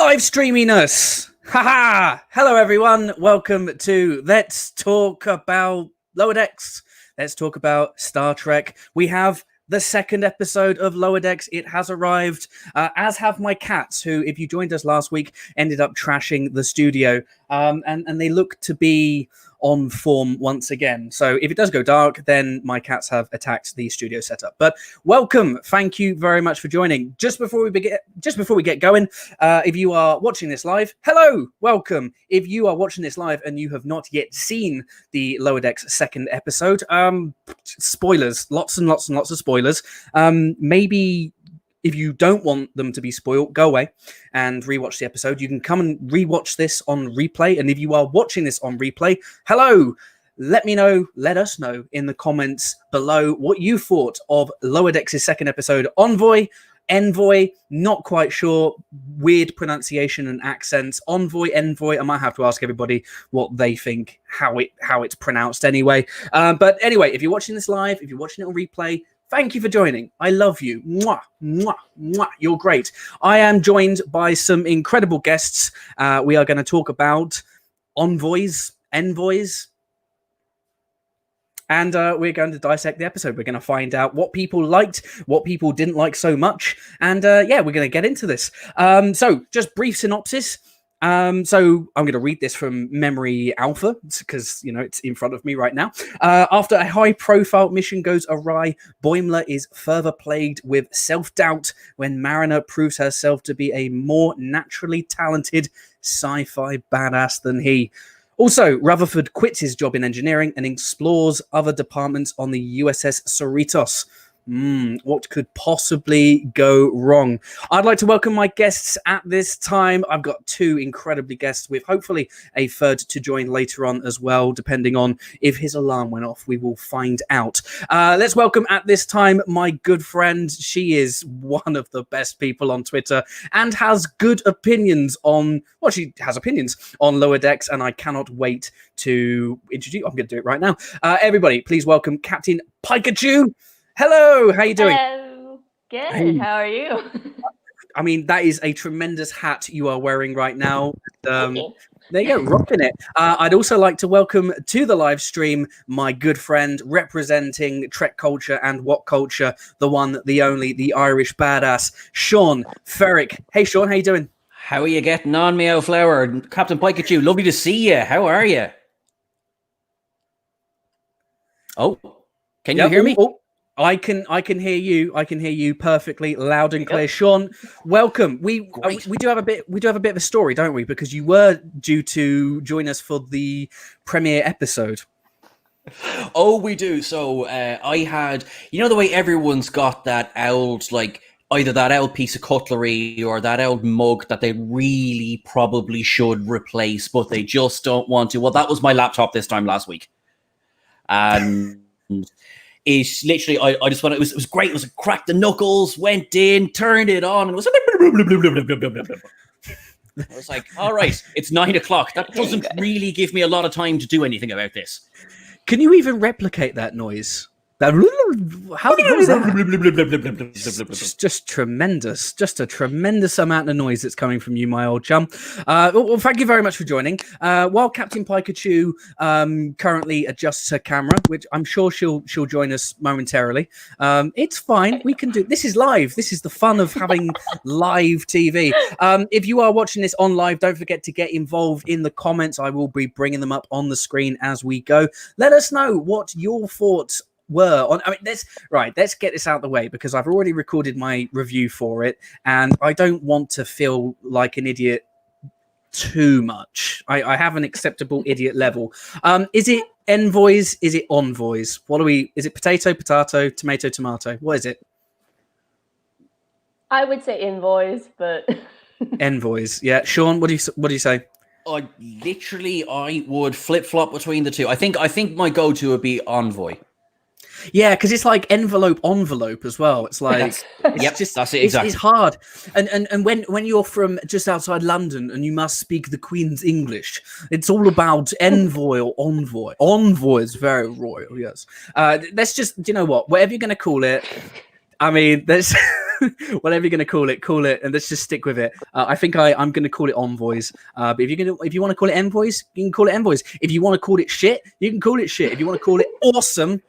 live streaming us. Haha! Hello, everyone. Welcome to Let's Talk About Lower Decks. Let's talk about Star Trek. We have the second episode of Lower Decks. It has arrived, as have my cats, who, if you joined us last week, ended up trashing the studio. And they look to be on form once again. So if it does go dark, then my cats have attacked the studio setup. But welcome. Thank you very much for joining. Just before we get going, if you are watching this live, hello, welcome. If you are watching this live and you have not yet seen the Lower Decks second episode, spoilers, lots and lots and lots of spoilers. Maybe if you don't want them to be spoiled, go away and rewatch the episode. You can come and rewatch this on replay. And if you are watching this on replay, hello, let us know in the comments below what you thought of Lower Decks' second episode, Envoy, not quite sure, weird pronunciation and accents. Envoy, I might have to ask everybody what they think, how it's pronounced anyway. But anyway, if you're watching this live, if you're watching it on replay, thank you for joining. I love you. Mwah, mwah, mwah. You're great. I am joined by some incredible guests. We are going to talk about Envoys, and we're going to dissect the episode. We're going to find out what people liked, what people didn't like so much. And we're going to get into this. So just brief synopsis. So I'm going to read this from Memory Alpha because, it's in front of me right now. After a high-profile mission goes awry, Boimler is further plagued with self-doubt when Mariner proves herself to be a more naturally talented sci-fi badass than he. Also, Rutherford quits his job in engineering and explores other departments on the USS Cerritos. What could possibly go wrong? I'd like to welcome my guests at this time. I've got two incredibly guests with hopefully a third to join later on as well, depending on if his alarm went off. We will find out. Let's welcome at this time my good friend. She is one of the best people on Twitter and has good opinions on, she has opinions on Lower Decks, and I cannot wait to introduce. I'm going to do it right now. Everybody, please welcome Captain Pikachu. Hello, how you doing? Hello. Good. Hey. How are you? I mean, that is a tremendous hat you are wearing right now. Thank you. There you go, rocking it. I'd also like to welcome to the live stream my good friend representing Trek culture and what culture, the one, the only, the Irish badass, Sean Ferrick. Hey, Sean, how you doing? How are you getting on, Meow Flower? Captain Pikachu, lovely to see you. How are you? Oh, can you hear me? Oh. I can hear you. I can hear you perfectly, loud and clear. Yep. Sean, welcome. We do have a bit of a story, don't we? Because you were due to join us for the premiere episode. Oh, we do. So I had, the way everyone's got that old, either that old piece of cutlery or that old mug that they really probably should replace, but they just don't want to. Well, that was my laptop this time last week, and. Is literally, I just went, it was great. It was cracked the knuckles, went in, turned it on, and it was I was like, all right, it's 9 o'clock. That doesn't really give me a lot of time to do anything about this. Can you even replicate that noise? How was that? Just tremendous. Just a tremendous amount of noise that's coming from you, my old chum. Well, thank you very much for joining. While Captain Pikachu currently adjusts her camera, which I'm sure she'll join us momentarily. It's fine. We can do. This is live. This is the fun of having live TV. If you are watching this on live, don't forget to get involved in the comments. I will be bringing them up on the screen as we go. Let us know what your thoughts were on. Let's get this out of the way because I've already recorded my review for it and I don't want to feel like an idiot too much. I have an acceptable idiot level. Is it Envoys? Is it Envoys? Is it potato, tomato, tomato? What is it? I would say Envoys, but Envoys. Yeah. Sean, what do you say? I would flip-flop between the two. I think my go-to would be Envoy. Yeah, because it's like envelope as well. It's like that's it exactly. It's hard, and when you're from just outside London and you must speak the Queen's English, it's all about envoy or envoy. Envoy is very royal. Yes. Let's just, you know what? Whatever you're going to call it. I mean, there's whatever you're going to call it, and let's just stick with it. I think I'm going to call it Envoys. But if you want to call it Envoys, you can call it Envoys. If you want to call it shit, you can call it shit. If you want to call it awesome,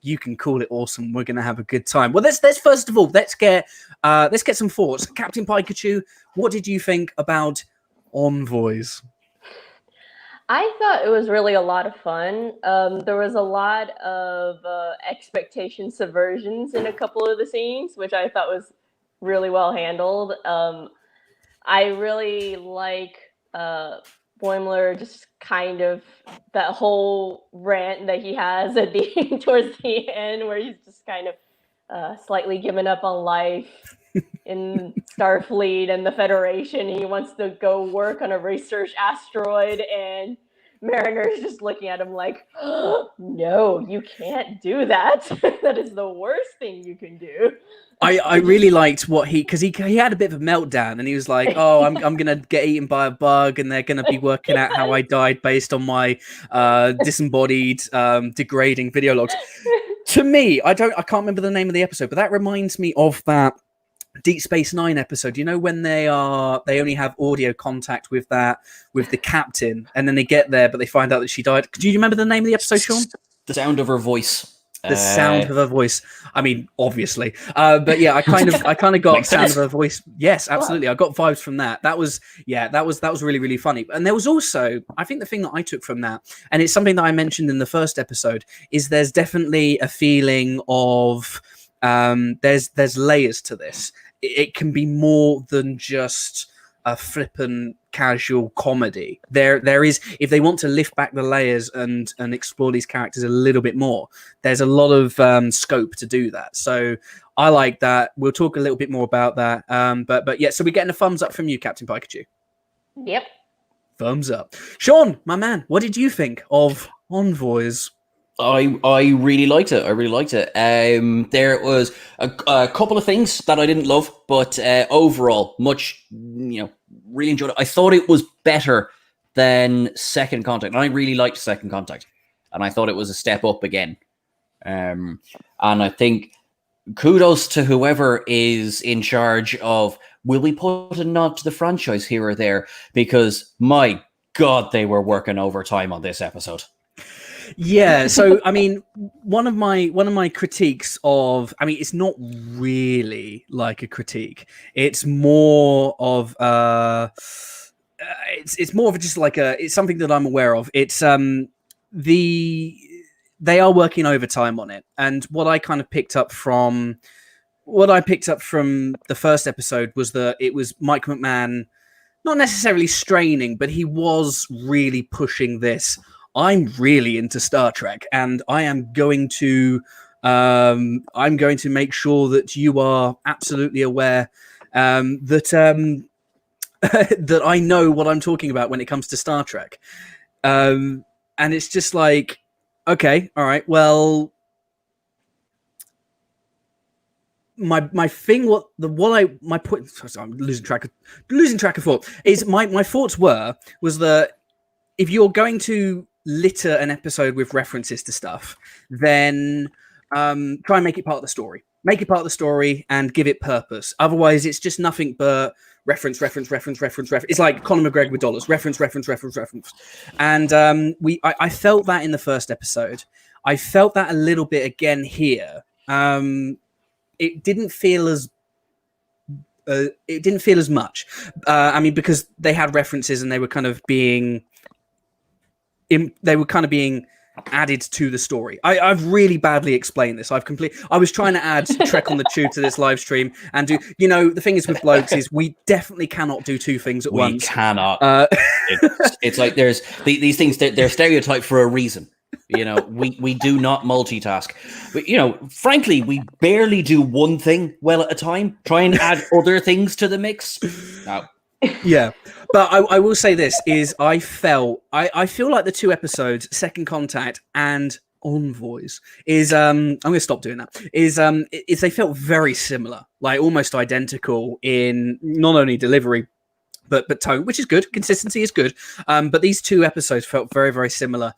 you can call it awesome. We're going to have a good time. Well, let's first of all let's get some thoughts. Captain Pikachu, what did you think about Envoys? I thought it was really a lot of fun. There was a lot of expectation subversions in a couple of the scenes, which I thought was really well handled. I really like Boimler, just kind of that whole rant that he has at the towards the end, where he's just kind of slightly given up on life in Starfleet and the Federation. He wants to go work on a research asteroid, and Mariner's just looking at him like, oh, no, you can't do that. That is the worst thing you can do. I really liked what because he had a bit of a meltdown, and he was like, "Oh, I'm gonna get eaten by a bug, and they're gonna be working out how I died based on my disembodied, degrading video logs." To me, I can't remember the name of the episode, but that reminds me of that Deep Space Nine episode. You know, when they only have audio contact with the captain, and then they get there, but they find out that she died. Do you remember the name of the episode, Sean? The sound of her voice. The sound of her voice. I mean, obviously, but yeah, I kind of got sound of her voice. Yes, absolutely. I got vibes from that. That was really, really funny. And there was also, I think the thing that I took from that, and it's something that I mentioned in the first episode, is there's definitely a feeling of there's layers to this. It can be more than just a flippant casual comedy. There is, if they want to lift back the layers and explore these characters a little bit more, there's a lot of scope to do that. So I like that. We'll talk a little bit more about that. But yeah, so we're getting a thumbs up from you, Captain Pikachu. Yep. Thumbs up. Sean, my man, what did you think of Envoys? I really liked it. There was a couple of things that I didn't love, but overall, really enjoyed it. I thought it was better than Second Contact, and I really liked Second Contact, and I thought it was a step up again. And I think kudos to whoever is in charge of, will we put a nod to the franchise here or there? Because my God, they were working overtime on this episode. Yeah, so I mean, one of my critiques of, I mean, it's not really like a critique. It's more of it's more of just like it's something that I'm aware of. It's they are working overtime on it, and what I kind of picked up from the first episode was that it was Mike McMahon not necessarily straining, but he was really pushing this. I'm really into Star Trek, and I am going to make sure that you are absolutely aware that that I know what I'm talking about when it comes to Star Trek. And it's just like, okay, all right, well, my point. Sorry, I'm losing track of thought. Is my thoughts was that if you're going to litter an episode with references to stuff, then try and make it part of the story. Make it part of the story and give it purpose. Otherwise, it's just nothing but reference. It's like Conor McGregor with dollars. Reference. And I felt that in the first episode. I felt that a little bit again here. It didn't feel as much. I mean, because they had references and they were kind of being added to the story. I've really badly explained this. I was trying to add Trek on the Tube to this live stream and do, the thing is with blokes is we definitely cannot do two things at once. We cannot. It's like there's these things, they're stereotyped for a reason. We do not multitask. But, frankly, we barely do one thing well at a time. Try and add other things to the mix. No. Yeah. But I will say this is I feel like the two episodes, Second Contact and Envoys, is I'm going to stop doing that. Is they felt very similar, like almost identical in not only delivery but tone, which is good. Consistency is good. But these two episodes felt very, very similar,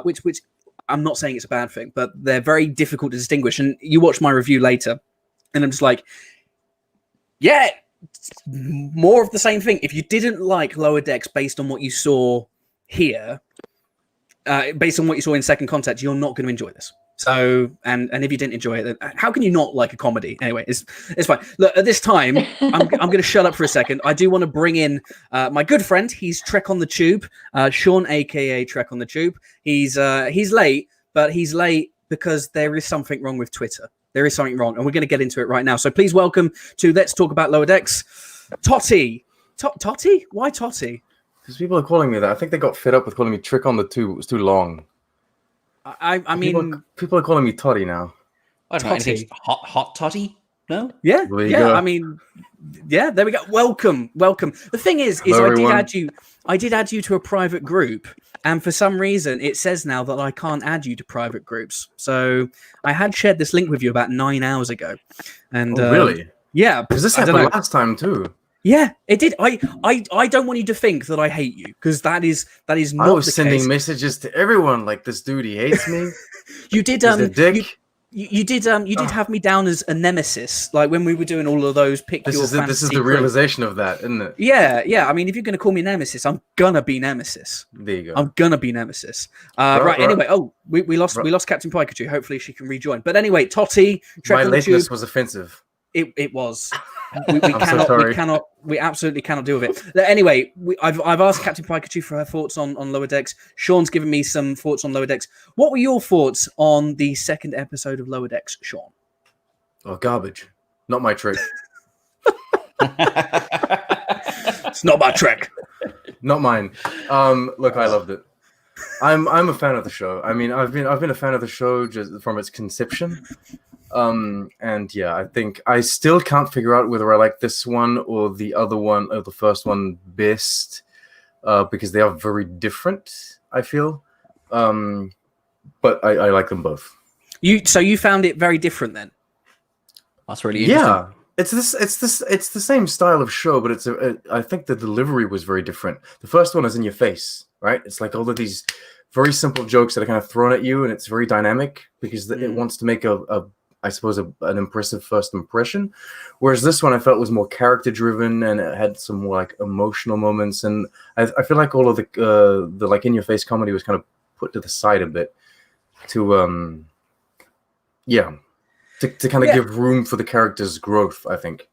which I'm not saying it's a bad thing, but they're very difficult to distinguish. And you watch my review later, and I'm just like, Yeah, more of the same thing. If you didn't like Lower Decks based on what you saw here, based on what you saw in Second Contact, you're not going to enjoy this. So, and if you didn't enjoy it, then how can you not like a comedy? Anyway, it's fine. Look, at this time, I'm going to shut up for a second. I do want to bring in my good friend. He's Trek on the Tube, Sean, aka Trek on the Tube. He's late, but he's late because there is something wrong with Twitter. There is something wrong, and we're going to get into it right now. So please welcome to Let's Talk About Lower Decks, Totty. Totty? Why Totty? Because people are calling me that. I think they got fed up with calling me Trick on the Tube. It was too long. I mean, people are calling me Toddy now. I don't know, anything hot toddy? No? Yeah, There you yeah. go. I mean, yeah. There we go. Welcome. The thing is Hello, everyone. I did add you to a private group, and for some reason, it says now that I can't add you to private groups. So I had shared this link with you about 9 hours ago, and Really? yeah, Because this I don't happened know. last time too. Yeah, it did. I don't want you to think that I hate you, because that is not I was the sending case. messages to everyone like, this dude, he hates me. You did He's a dick. you did have me down as a nemesis, like when we were doing all of those pick This your is the fantasy crew. realization of that, isn't it? Yeah. I mean, if you're going to call me Nemesis, I'm gonna be Nemesis. There you go. I'm gonna be Nemesis. Right. Right. Anyway, we lost Captain Pikachu. Hopefully, she can rejoin. But anyway, Totty, Trek My on the Tube. lateness was offensive. It was. We absolutely cannot deal with it. Anyway, I've asked Captain Pikachu for her thoughts on Lower Decks. Sean's given me some thoughts on Lower Decks. What were your thoughts on the second episode of Lower Decks, Sean? Oh, garbage. Not my trick. It's not my Trek. Not mine. Look, I loved it. I'm a fan of the show. I mean, I've been a fan of the show just from its conception. And yeah, I think I still can't figure out whether I like this one or the other one or the first one best, because they are very different, I feel. But I like them both. So you found it very different then? That's really interesting. Yeah. It's the same style of show, but I think the delivery was very different. The first one is in your face, right? It's like all of these very simple jokes that are kind of thrown at you, and it's very dynamic because it wants to make I suppose an impressive first impression. Whereas this one I felt was more character driven, and it had some more like emotional moments, and I feel like all of the like in your face comedy was kind of put to the side a bit to to kind of give room for the character's growth, I think.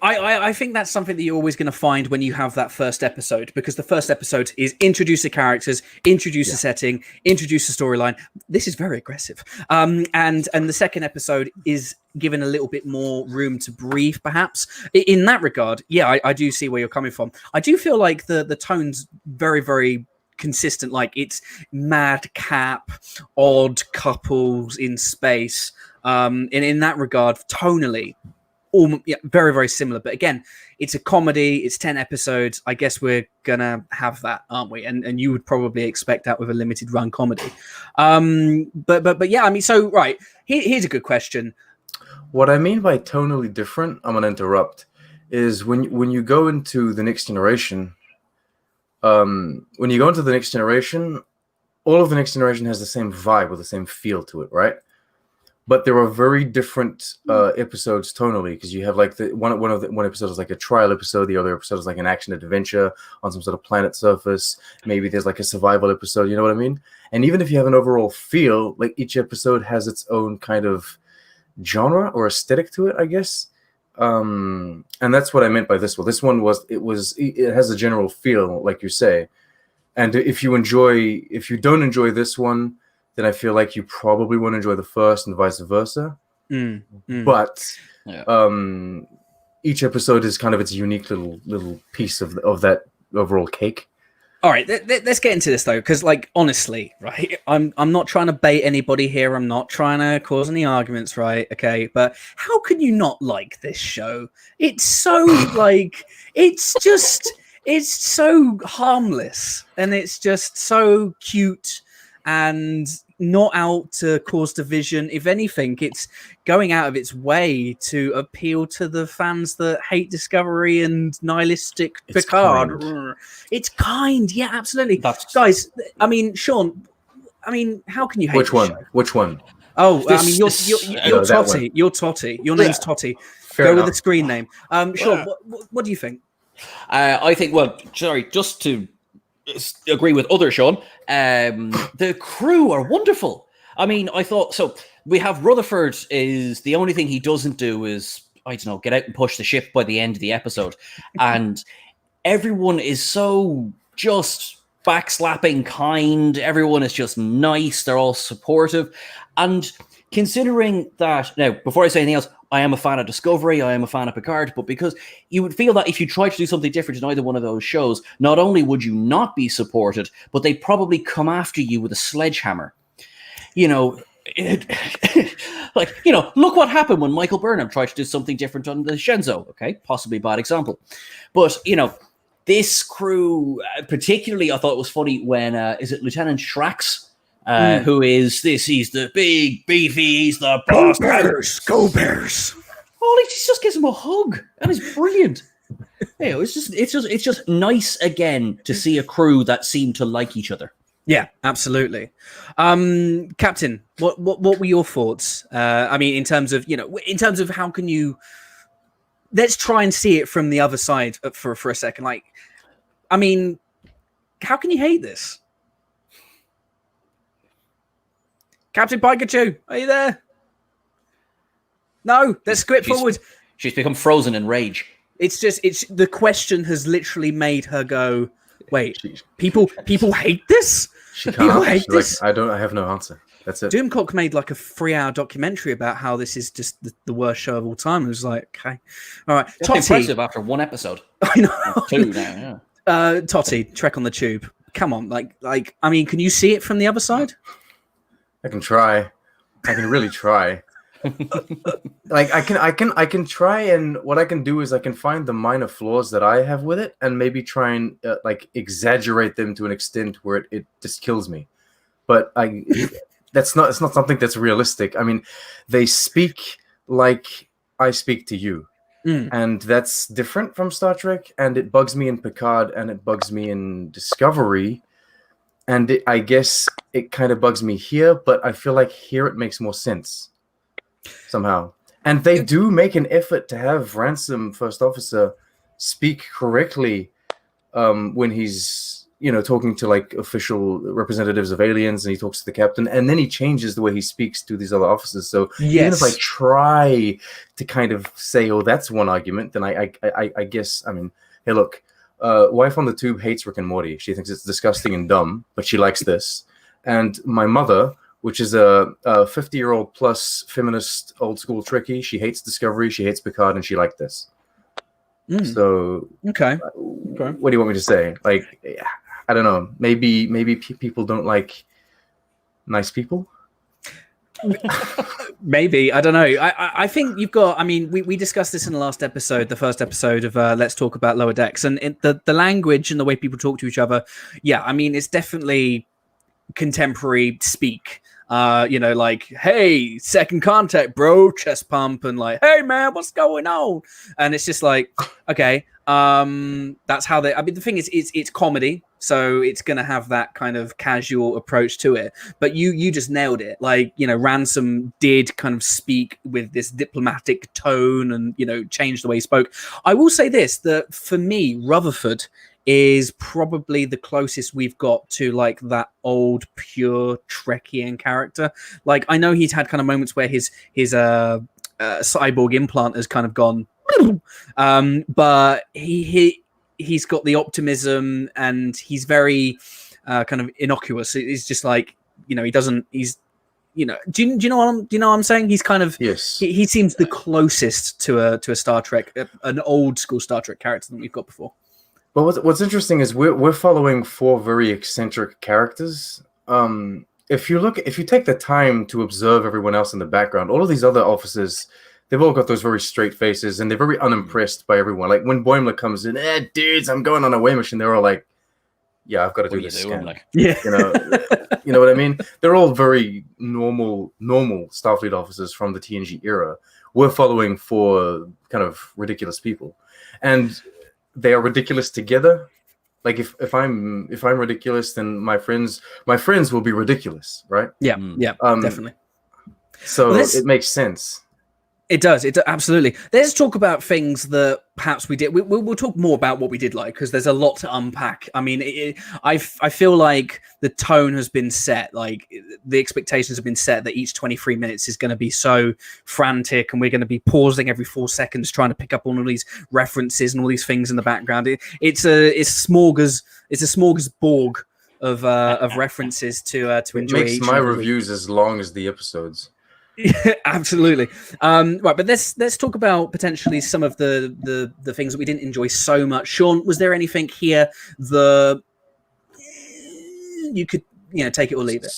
I think that's something that you're always going to find when you have that first episode, because the first episode is introduce the characters, introduce the setting, introduce the storyline. This is very aggressive. And the second episode is given a little bit more room to breathe, perhaps. In that regard, yeah, I do see where you're coming from. I do feel like the tone's very, very consistent. Like, it's madcap, odd couples in space. And in that regard, tonally, very, very similar. But again, it's a comedy. It's 10 episodes. I guess we're gonna have that, aren't we? And you would probably expect that with a limited run comedy. But yeah, I mean, so right. Here's a good question. What I mean by tonally different, I'm gonna interrupt, is when you go into the next generation. When you go into the next generation, all of the next generation has the same vibe or the same feel to it, right? But there are very different episodes tonally, because you have like one episode is like a trial episode, the other episode is like an action adventure on some sort of planet surface. Maybe there's like a survival episode, you know what I mean? And even if you have an overall feel, like each episode has its own kind of genre or aesthetic to it, I guess. And that's what I meant by this one. This one it has a general feel, like you say. And if you don't enjoy this one, then I feel like you probably won't enjoy the first, and vice versa. But each episode is kind of its unique little piece of that overall cake. All right, let's get into this though, because like honestly, right, I'm not trying to bait anybody here. I'm not trying to cause any arguments, right? Okay, but how can you not like this show? It's so like it's so harmless, and it's just so cute and not out to cause division. If anything, it's going out of its way to appeal to the fans that hate Discovery and nihilistic Picard. It's kind, yeah, absolutely. Guys, I mean, Sean, how can you hate Which one? Show? Which one? Oh, I mean, you're Totty. You're Totty. Your name's Totty. Fair Go enough. with the screen name. Sean, what do you think? I think, well, sorry, just to agree with other Sean, the crew are wonderful. I mean, I thought, so we have Rutherford is the only thing he doesn't do is, I don't know, get out and push the ship by the end of the episode. And everyone is so just backslapping kind. Everyone is just nice. They're all supportive. And considering that, now, before I say anything else, I am a fan of Discovery, I am a fan of Picard, but because you would feel that if you tried to do something different in either one of those shows, not only would you not be supported, but they'd probably come after you with a sledgehammer. You know, like, you know, look what happened when Michael Burnham tried to do something different on the Shenzhou. Okay, possibly a bad example. But, you know, this crew, particularly, I thought it was funny when, is it Lieutenant Shrax? Who is this? He's the big, beefy, he's the boss. Go Bears! Oh, he just gives him a hug. That is brilliant. You know, it's just nice again to see a crew that seem to like each other. Yeah, absolutely. Captain, what were your thoughts? I mean, in terms of how can you? Let's try and see it from the other side for a second. Like, I mean, how can you hate this? Captain Pikachu, are you there? No, let's script forward. She's become frozen in rage. It's the question has literally made her go, wait, people hate this? She can't. People hate this? Like, I have no answer. That's it. Doomcock made like a 3-hour documentary about how this is just the worst show of all time. It was like, okay, all right. That's impressive after one episode. I know. 2 now, yeah. Totty, Trek on the Tube. Come on, like, I mean, can you see it from the other side? I can try. I can really try. Like I can try, and what I can do is I can find the minor flaws that I have with it, and maybe try and like exaggerate them to an extent where it just kills me. But it's not something that's realistic. I mean, they speak like I speak to you, and that's different from Star Trek, and it bugs me in Picard, and it bugs me in Discovery. And I guess it kind of bugs me here, but I feel like here it makes more sense somehow. And they do make an effort to have Ransom, First Officer, speak correctly when he's, you know, talking to like official representatives of aliens, and he talks to the captain, and then he changes the way he speaks to these other officers. So even if I try to kind of say, oh, that's one argument, then I guess, I mean, hey, look. Wife on the Tube hates Rick and Morty. She thinks it's disgusting and dumb, but she likes this. And my mother, which is a 50-year-old plus feminist old school Trekkie, she hates Discovery, she hates Picard, and she liked this. So, okay. What do you want me to say? Like, I don't know. Maybe people don't like nice people. Maybe, I don't know. I think you've got. I mean, we discussed this in the last episode, the first episode of Let's Talk About Lower Decks, and the language and the way people talk to each other. Yeah, I mean, it's definitely contemporary speak. You know, like, hey, second contact, bro, chest pump, and like, hey, man, what's going on? And it's just like, okay, that's how they. I mean, the thing is, it's comedy. So it's going to have that kind of casual approach to it. But you just nailed it. Like, you know, Ransom did kind of speak with this diplomatic tone and, you know, change the way he spoke. I will say this, that for me, Rutherford is probably the closest we've got to like that old pure Trekkian character. Like, I know he's had kind of moments where his cyborg implant has kind of gone, but he's got the optimism, and he's very kind of innocuous. It's just like, you know, he's, you know, do you know what I'm saying? He's kind of, yes. He seems the closest to a Star Trek, an old school Star Trek character that we've got before. Well, what's interesting is we're following 4 very eccentric characters. If you take the time to observe everyone else in the background, all of these other officers, they've all got those very straight faces, and they're very unimpressed by everyone. Like when Boimler comes in, dudes, I'm going on a way mission. They're all like, yeah, I've got to do this scan. Like? Yeah, you know what I mean? They're all very normal Starfleet officers from the TNG era. We're following 4 kind of ridiculous people, and they are ridiculous together. Like if I'm ridiculous, then my friends will be ridiculous, right? Yeah, definitely. So it makes sense. It does. Absolutely. Let's talk about things that perhaps we did. We'll talk more about what we did like, because there's a lot to unpack. I mean, I feel like the tone has been set. Like the expectations have been set that each 23 minutes is going to be so frantic, and we're going to be pausing every 4 seconds trying to pick up on all these references and all these things in the background. It's a smorgasbord of references to enjoy. It makes each my and every week. reviews as long as the episodes. Yeah, absolutely. Right, but let's talk about potentially some of the things that we didn't enjoy so much. Sean, was there anything here that you could take it or leave it?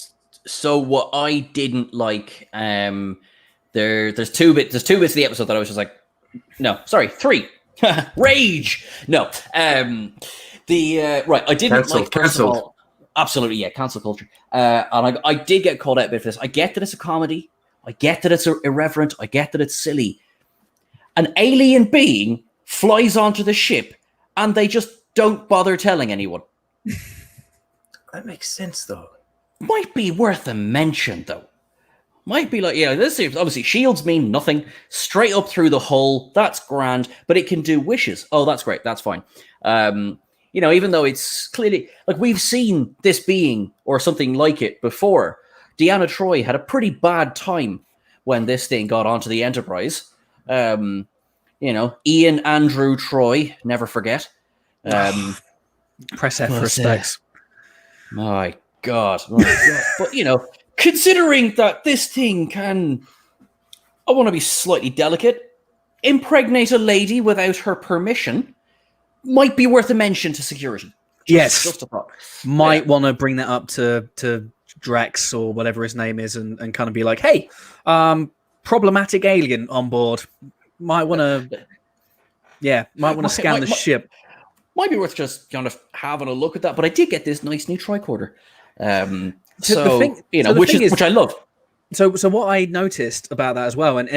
So what I didn't like, there's two bits of the episode that I was just like, no, sorry, 3. Rage. No. Right, I didn't like first of all, absolutely, yeah, cancel culture. And I did get called out a bit for this. I get that it's a comedy. I get that it's irreverent. I get that it's silly. An alien being flies onto the ship and they just don't bother telling anyone. That makes sense, though. Might be worth a mention, though. Might be like, this is obviously shields mean nothing. Straight up through the hull, that's grand, but it can do wishes. Oh, that's great. That's fine. Even though it's clearly like we've seen this being or something like it before. Deanna Troi had a pretty bad time when this thing got onto the Enterprise. Ian Andrew Troi, never forget. Press F for respects. My God. But, considering that this thing can, I want to be slightly delicate, impregnate a lady without her permission, might be worth a mention to security. Just a thought. Might want to bring that up to Drex or whatever his name is and kind of be like, hey, problematic alien on board. Might want to scan the ship. Might be worth just kind of having a look at that. But I did get this nice new tricorder. Which I love. So what I noticed about that as well, and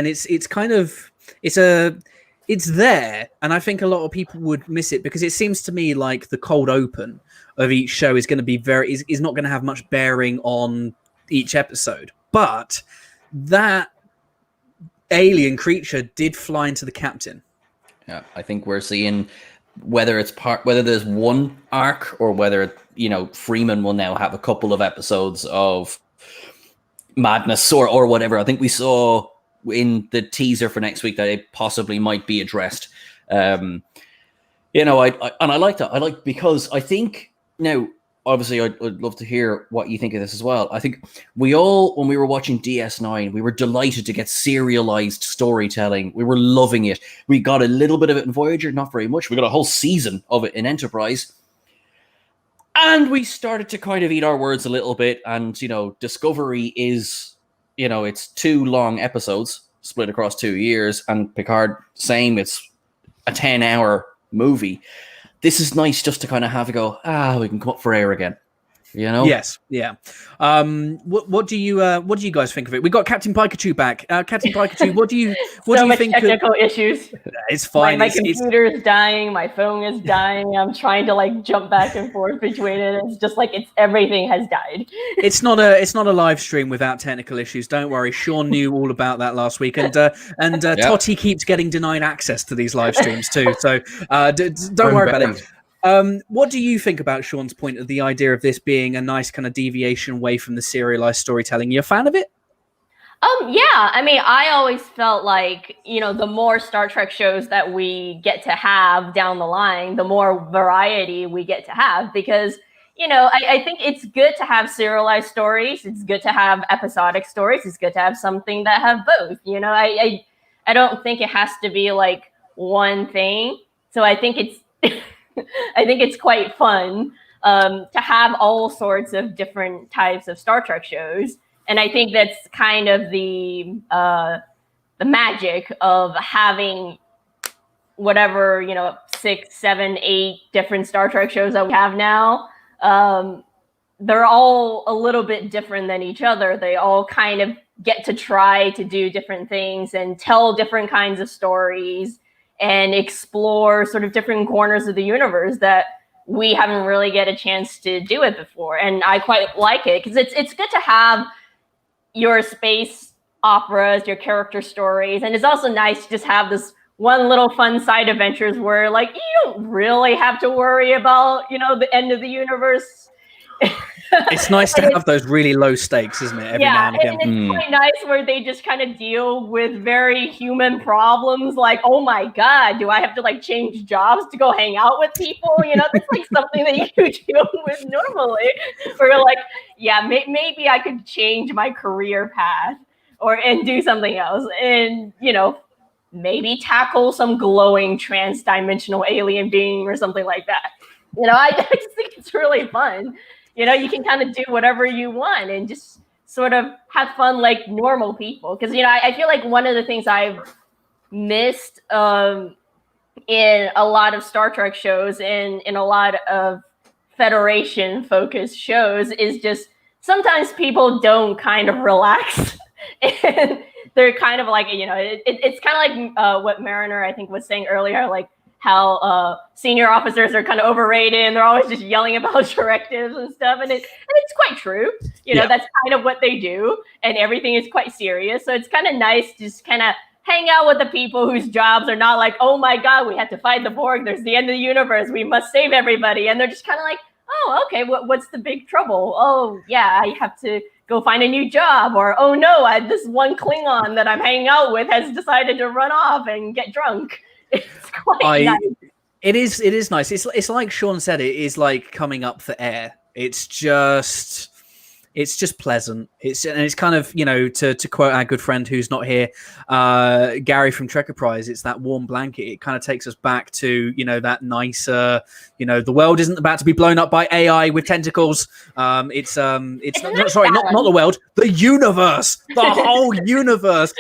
it's there, and I think a lot of people would miss it because it seems to me like the cold open of each show is going to be is not going to have much bearing on each episode. But that alien creature did fly into the captain. Yeah, I think we're seeing whether there's one arc or whether Freeman will now have a couple of episodes of madness or whatever. I think we saw in the teaser for next week that it possibly might be addressed. I like that. I like because I think now, obviously, I'd love to hear what you think of this as well. I think we all, when we were watching DS9, we were delighted to get serialized storytelling. We were loving it. We got a little bit of it in Voyager, not very much. We got a whole season of it in Enterprise. And we started to kind of eat our words a little bit. And, Discovery is, it's 2 long episodes split across 2 years. And Picard, same, it's a 10-hour movie. This is nice just to kind of have a go, we can come up for air again. Yes, yeah. What do you guys think of it? We got Captain Pikachu back. Captain Pikachu, what do you think? Technical issues. It's fine. My computer is dying. My phone is dying. I'm trying to jump back and forth between it. It's just everything has died. It's not a live stream without technical issues. Don't worry. Sean knew all about that last week, and Totty keeps getting denied access to these live streams too. So don't worry about it. What do you think about Sean's point of the idea of this being a nice kind of deviation away from the serialized storytelling? You a fan of it? Yeah. I mean, I always felt like, the more Star Trek shows that we get to have down the line, the more variety we get to have because, I think it's good to have serialized stories. It's good to have episodic stories. It's good to have something that have both, I don't think it has to be one thing. So I think it's, I think it's quite fun to have all sorts of different types of Star Trek shows. And I think that's kind of the magic of having whatever, 6, 7, 8 different Star Trek shows that we have now. They're all a little bit different than each other. They all kind of get to try to do different things and tell different kinds of stories and explore sort of different corners of the universe that we haven't really get a chance to do it before. And I quite like it because it's good to have your space operas, your character stories, and it's also nice to just have this one little fun side adventures where like you don't really have to worry about, you know, the end of the universe. It's nice to have those really low stakes, isn't it? Every now and again. And it's quite nice where they just kind of deal with very human problems, like, oh my god, do I have to like change jobs to go hang out with people? You know, that's like something that you deal with normally. Where you're like, yeah, maybe I could change my career path and do something else, and you know, maybe tackle some glowing trans-dimensional alien being or something like that. You know, I just think it's really fun. You know, you can kind of do whatever you want and just sort of have fun like normal people. Because, you know, I feel like one of the things I've missed in a lot of Star Trek shows and in a lot of Federation-focused shows is just sometimes people don't kind of relax. And they're kind of like, you know, it's kind of like what Mariner, I think, was saying earlier, like, how senior officers are kind of overrated and they're always just yelling about directives and stuff. And it's quite true. You know, that's kind of what they do. And everything is quite serious. So it's kind of nice to just kind of hang out with the people whose jobs are not like, oh my God, we have to fight the Borg. There's the end of the universe. We must save everybody. And they're just kind of like, oh, okay, what's the big trouble? Oh, yeah, I have to go find a new job. Or, oh no, this one Klingon that I'm hanging out with has decided to run off and get drunk. It's quite nice. It is nice. It's like Sean said. It is like coming up for air. It's just pleasant. It's kind of, you know, to quote our good friend who's not here, Gary from Trekker Prize. It's that warm blanket. It kind of takes us back to, you know, that nicer, you know, the world isn't about to be blown up by AI with tentacles. It's not the world, the universe, the whole universe.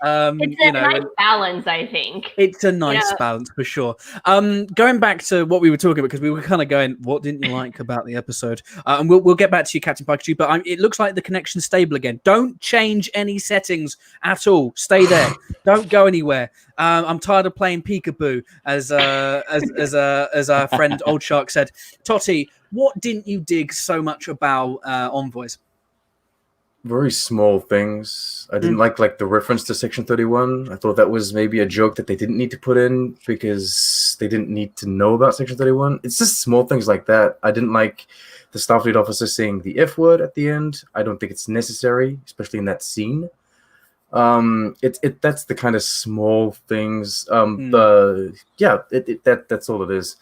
It's a nice balance, I think. It's a nice balance for sure. Going back to what we were talking about, because we were kind of going, what didn't you like about the episode? And we'll get back to you, Captain Pikachu, but it looks like the connection's stable again. Don't change any settings at all. Stay there. Don't go anywhere. I'm tired of playing peekaboo, as our friend Old Shark said. Totty, what didn't you dig so much about Envoys? Very small things. I didn't like the reference to Section 31. I thought that was maybe a joke that they didn't need to put in because they didn't need to know about Section 31. It's just small things like that. I didn't like the Starfleet officer saying the F word at the end. I don't think it's necessary, especially in that scene. That's the kind of small things. That's all it is.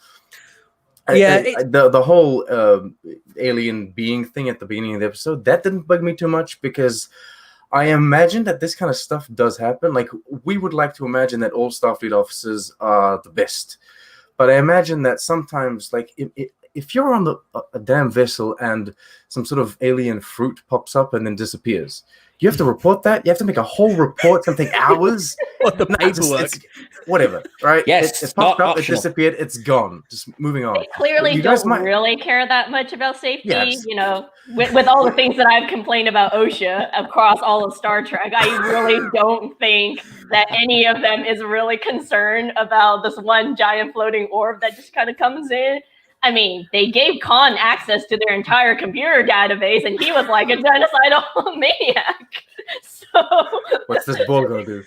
The whole alien being thing at the beginning of the episode, that didn't bug me too much because I imagine that this kind of stuff does happen. Like, we would like to imagine that all Starfleet officers are the best, but I imagine that sometimes, like, if you're on a damn vessel and some sort of alien fruit pops up and then disappears, you have to report that. You have to make a whole report. It's going to take hours. What the paperwork? Whatever, right? Yes, it popped up, optional. It disappeared, it's gone. Just moving on. They clearly don't really care that much about safety. Yes. You know, with all the things that I've complained about OSHA across all of Star Trek, I really don't think that any of them is really concerned about this one giant floating orb that just kind of comes in. I mean, they gave Khan access to their entire computer database, and he was like a genocidal maniac. So, what's this bull gonna do?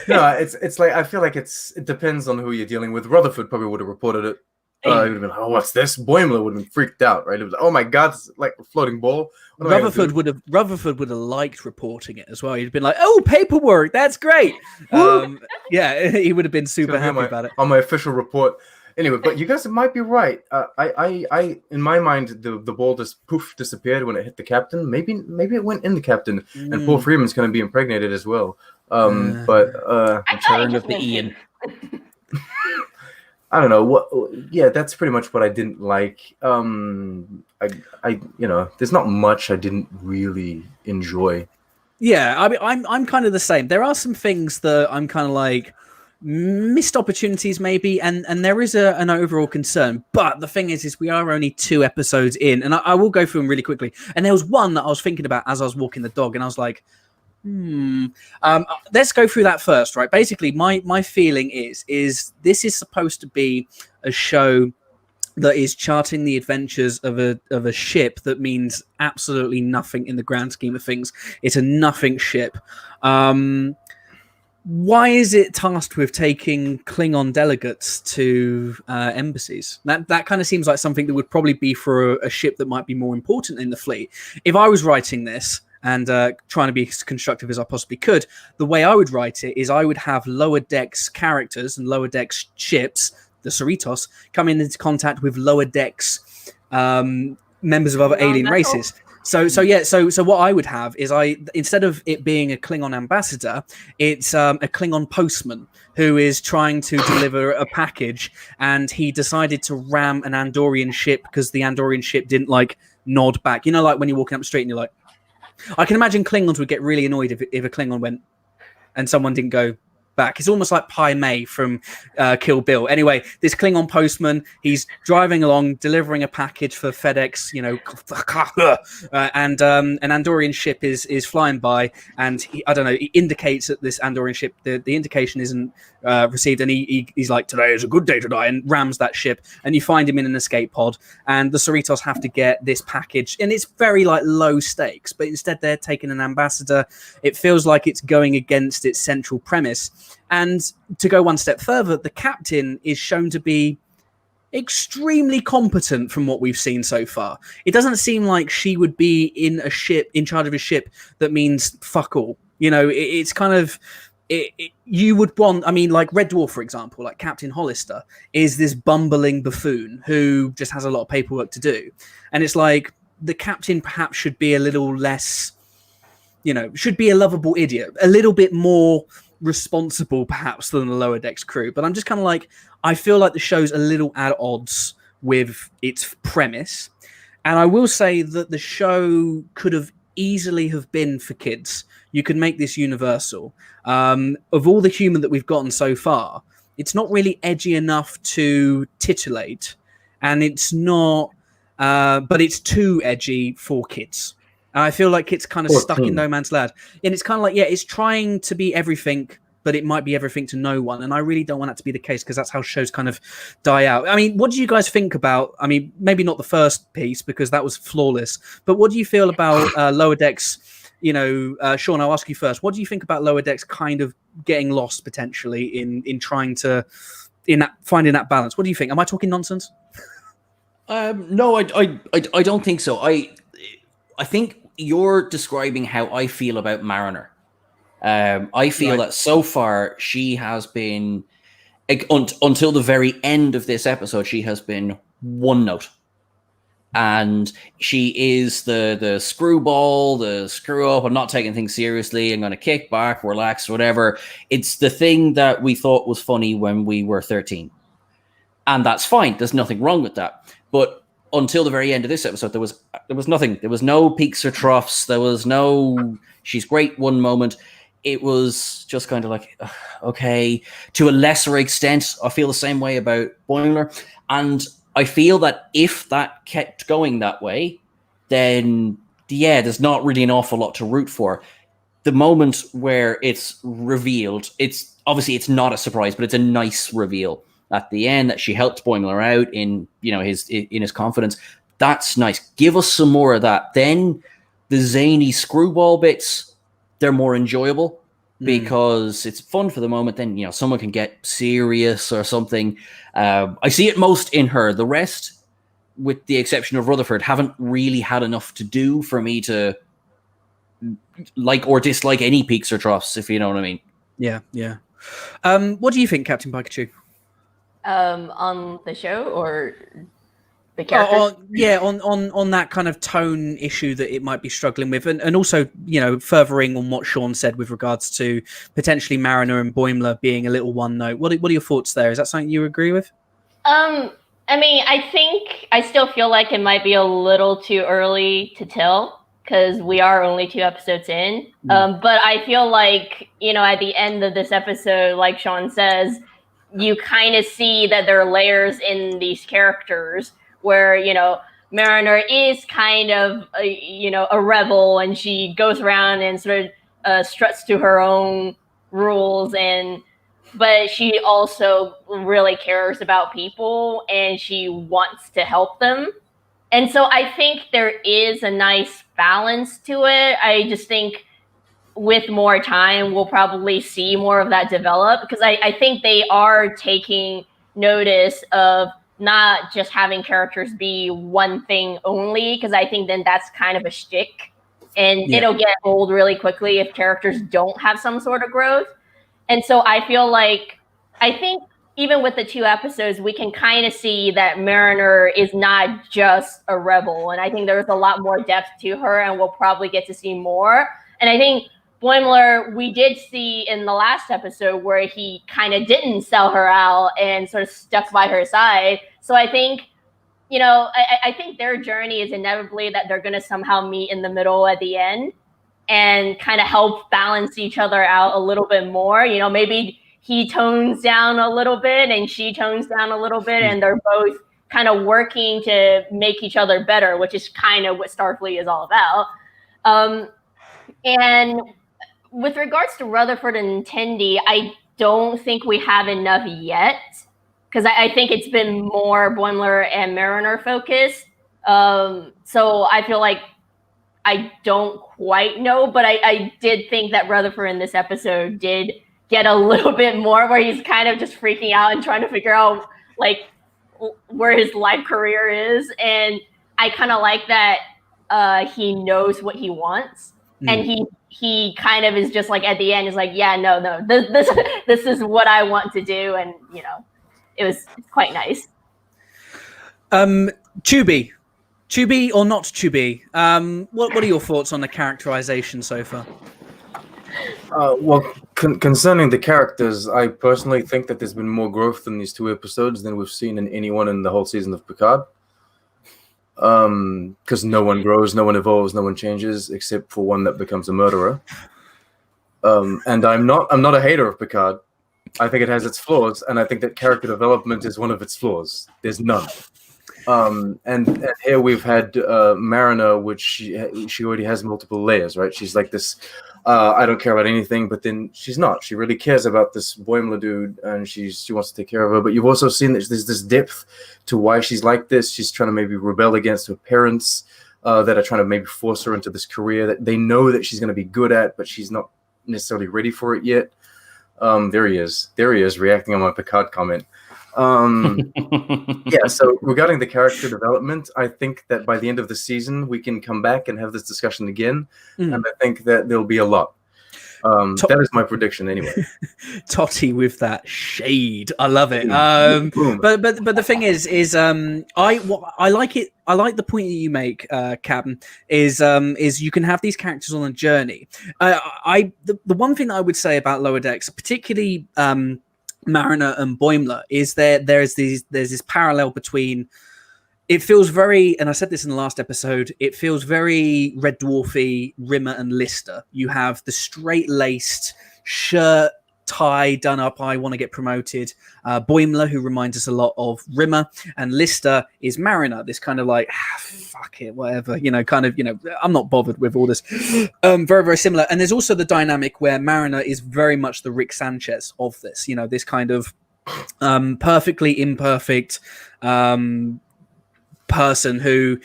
No, it's like, I feel like it depends on who you're dealing with. Rutherford probably would have reported it. He would have been, oh, what's this? Boimler would have been freaked out, right? It was, oh my God, it's like a floating ball. Rutherford would have liked reporting it as well. He'd been like, oh, paperwork, that's great. He would have been super happy about it. On my official report. Anyway, but you guys might be right. I in my mind, the ball just disappeared when it hit the captain. Maybe it went in the captain, and Paul Freeman's going to be impregnated as well. Return of the Ian. I don't know what. Yeah, that's pretty much what I didn't like. There's not much I didn't really enjoy. Yeah, I mean, I'm kind of the same. There are some things that I'm kind of like, missed opportunities maybe, and there is an overall concern, but the thing is we are only 2 episodes in, and I will go through them really quickly. And there was one that I was thinking about as I was walking the dog, and I was like, let's go through that first, right? Basically, my feeling is this is supposed to be a show that is charting the adventures of a ship that means absolutely nothing in the grand scheme of things. It's a nothing ship. Why is it tasked with taking Klingon delegates to embassies? That kind of seems like something that would probably be for a ship that might be more important in the fleet. If I was writing this and trying to be as constructive as I possibly could, the way I would write it is I would have lower decks characters and lower decks ships, the Cerritos, coming into contact with lower decks members of other alien races. So what I would have is instead of it being a Klingon ambassador, it's a Klingon postman who is trying to deliver a package, and he decided to ram an Andorian ship because the Andorian ship didn't like nod back. You know, like when you're walking up the street and you're like, I can imagine Klingons would get really annoyed if a Klingon went and someone didn't go back. It's almost like Pai Mei from Kill Bill. Anyway, this Klingon postman, he's driving along, delivering a package for FedEx, you know, and an Andorian ship is flying by, and he indicates that this Andorian ship, the indication isn't received, and he's like, today is a good day to die, and rams that ship, and you find him in an escape pod, and the Cerritos have to get this package, and it's very like low stakes, but instead they're taking an ambassador. It feels like it's going against its central premise. And to go one step further, the captain is shown to be extremely competent from what we've seen so far. It doesn't seem like she would be in charge of a ship that means fuck all. You know, it's kind of... you would want, I mean, like Red Dwarf, for example, like Captain Hollister is this bumbling buffoon who just has a lot of paperwork to do. And it's like the captain perhaps should be a little less, you know, should be a lovable idiot, a little bit more responsible perhaps than the lower decks crew. But I'm just kind of like, I feel like the show's a little at odds with its premise. And I will say that the show could have easily have been for kids. You could make this universal. Of all the humor that we've gotten so far, it's not really edgy enough to titillate, and it's not, but it's too edgy for kids. And I feel like it's kind of stuck in no man's land. And it's kind of like, yeah, it's trying to be everything, but it might be everything to no one. And I really don't want that to be the case, because that's how shows kind of die out. I mean, what do you guys think about, I mean, maybe not the first piece because that was flawless, but what do you feel about Lower Decks? You know, Sean, I'll ask you first. What do you think about Lower Decks kind of getting lost potentially in trying to, finding that balance? What do you think? Am I talking nonsense? No, I don't think so. I think you're describing how I feel about Mariner. I feel that so far she has been, until the very end of this episode, she has been one note. And she is the screwball, the screw up. I'm not taking things seriously. I'm going to kick back, relax, whatever. It's the thing that we thought was funny when we were 13. And that's fine. There's nothing wrong with that. But until the very end of this episode, there was nothing. There was no peaks or troughs. There was no, she's great one moment. It was just kind of like, okay. To a lesser extent, I feel the same way about Boimler. And I feel that if that kept going that way, then, yeah, there's not really an awful lot to root for. The moment where it's revealed, it's obviously it's not a surprise, but it's a nice reveal at the end that she helped Boimler out in, you know, his confidence. That's nice. Give us some more of that. Then the zany screwball bits, they're more enjoyable because it's fun for the moment. Then, you know, someone can get serious or something. I see it most in her. The rest, with the exception of Rutherford, haven't really had enough to do for me to like or dislike any peaks or troughs, if you know what I mean. Yeah. What do you think, Captain Pikachu? On the show or the characters? On that kind of tone issue that it might be struggling with, and also, you know, furthering on what Sean said with regards to potentially Mariner and Boimler being a little one note. What are your thoughts there? Is that something you agree with? I mean, I think I still feel like it might be a little too early to tell because we are only 2 episodes in. But I feel like, you know, at the end of this episode, like Sean says, you kind of see that there are layers in these characters where, you know, Mariner is kind of, a rebel, and she goes around and sort of struts to her own rules. And but she also really cares about people and she wants to help them. And so I think there is a nice balance to it. I just think with more time, we'll probably see more of that develop, because I think they are taking notice of not just having characters be one thing only, because I think then that's kind of a shtick. And it'll get old really quickly if characters don't have some sort of growth. And so I feel like, I think even with the 2 episodes, we can kind of see that Mariner is not just a rebel. And I think there's a lot more depth to her, and we'll probably get to see more. And I think Boimler, we did see in the last episode where he kind of didn't sell her out and sort of stuck by her side. So I think, I think their journey is inevitably that they're going to somehow meet in the middle at the end and kind of help balance each other out a little bit more. Maybe he tones down a little bit and she tones down a little bit, and they're both kind of working to make each other better, which is kind of what Starfleet is all about. And with regards to Rutherford and Tendi, I don't think we have enough yet, because I think it's been more Boimler and Mariner focused. So I feel like I don't quite know, but I did think that Rutherford in this episode did get a little bit more, where he's kind of just freaking out and trying to figure out like where his life career is. And I kind of like that he knows what he wants. And he kind of is just like at the end is like, yeah, no, this is what I want to do. And it was quite nice. Tubi or not Tubi? What are your thoughts on the characterization so far? Well, concerning the characters, I personally think that there's been more growth in these 2 episodes than we've seen in anyone in the whole season of Picard. Because no one grows, no one evolves, no one changes, except for one that becomes a murderer. And I'm not a hater of Picard. I think it has its flaws, and I think that character development is one of its flaws. There's none. And here we've had Mariner, which she already has multiple layers, right? She's like this, I don't care about anything, but then she's not. She really cares about this Boimler dude, and she wants to take care of her. But you've also seen that there's this depth to why she's like this. She's trying to maybe rebel against her parents that are trying to maybe force her into this career that they know that she's going to be good at, but she's not necessarily ready for it yet. There he is reacting on my Picard comment. Yeah, so regarding the character development, I think that by the end of the season we can come back and have this discussion again, and I think that there'll be a lot. That is my prediction anyway. Totty with that shade, I love it. But the thing is I like it. I like the point that you make, Captain. Is you can have these characters on a journey. The one thing that I would say about Lower Decks, particularly Mariner and Boimler, is there's this parallel between. It feels very, and I said this in the last episode, it feels very Red Dwarfy, Rimmer and Lister. You have the straight-laced shirt, tie done up, I want to get promoted. Boimler, who reminds us a lot of Rimmer, and Lister is Mariner, this kind of like, fuck it, whatever, I'm not bothered with all this. Very, very similar. And there's also the dynamic where Mariner is very much the Rick Sanchez of this, this kind of perfectly imperfect person who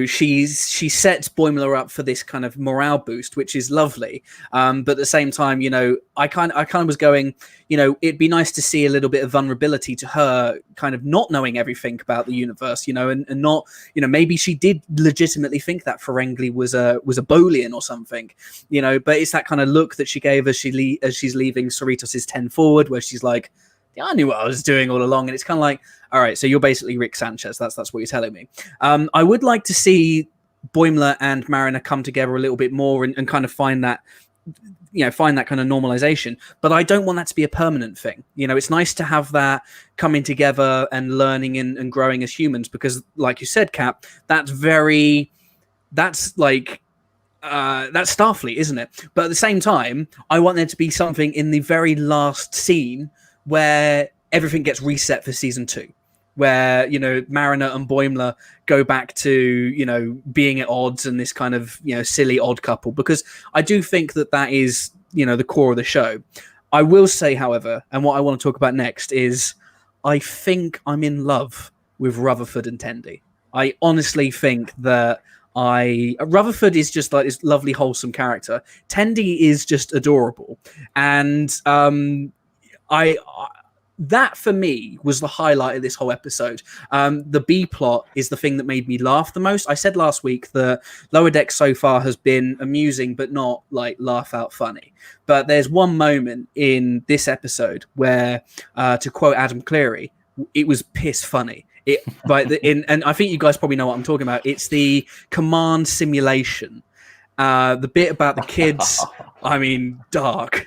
she sets Boimler up for this kind of morale boost, which is lovely, but at the same time I kind of was going, it'd be nice to see a little bit of vulnerability to her kind of not knowing everything about the universe, and not, maybe she did legitimately think that Ferengi was a Bolian or something, but it's that kind of look that she gave as she's leaving Cerritos' 10 forward, where she's like, I knew what I was doing all along. And it's kind of like, all right, so you're basically Rick Sanchez. That's what you're telling me. I would like to see Boimler and Mariner come together a little bit more and kind of find that kind of normalization. But I don't want that to be a permanent thing. It's nice to have that coming together and learning and growing as humans, because like you said, Cap, that's Starfleet, isn't it? But at the same time, I want there to be something in the very last scene where everything gets reset for season 2, where Mariner and Boimler go back to being at odds and this kind of silly odd couple, because I do think that is the core of the show. I will say, however, and what I want to talk about next is, I think I'm in love with Rutherford and Tendi. I honestly think that Rutherford is just like this lovely, wholesome character. Tendi is just adorable, and I that for me was the highlight of this whole episode. The B plot is the thing that made me laugh the most. I said last week that Lower Decks so far has been amusing, but not like laugh out funny. But there's one moment in this episode where, to quote Adam Cleary, it was piss funny. And I think you guys probably know what I'm talking about. It's the command simulation. The bit about the kids, I mean, dark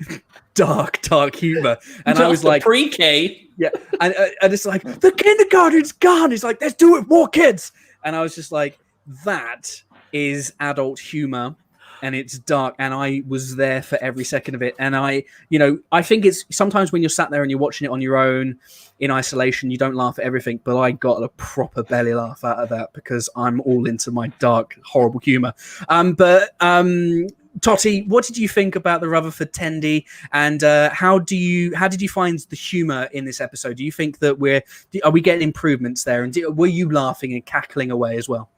humor. And Just I was like, pre-K. yeah. And it's like, the kindergarten's gone. It's like, let's do it, more kids. And I was just like, that is adult humor. And it's dark. And I was there for every second of it. And I think it's sometimes when you're sat there and you're watching it on your own in isolation, you don't laugh at everything. But I got a proper belly laugh out of that because I'm all into my dark, horrible humor. Totty, what did you think about the Rutherford Tendi, and how did you find the humor in this episode? Do you think that are we getting improvements there, and were you laughing and cackling away as well?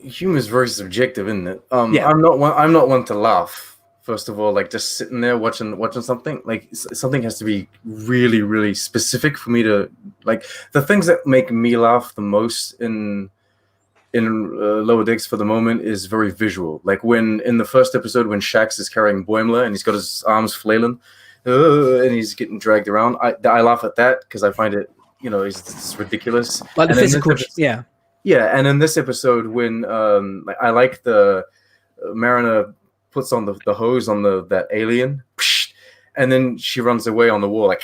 Humor is very subjective, isn't it? Yeah. I'm not one to laugh. First of all, like just sitting there watching something, like something has to be really, really specific for me to like. The things that make me laugh the most in Lower Decks for the moment is very visual. Like when in the first episode when Shax is carrying Boimler and he's got his arms flailing, and he's getting dragged around. I laugh at that because I find it, it's ridiculous. Like the physical, yeah. Yeah, and in this episode when I like the Mariner puts on the hose on that alien, and then she runs away on the wall like.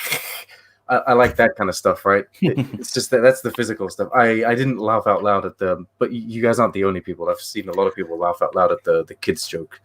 I like that kind of stuff, right? It's just that's the physical stuff. I didn't laugh out loud at but you guys aren't the only people. I've seen a lot of people laugh out loud at the kids joke.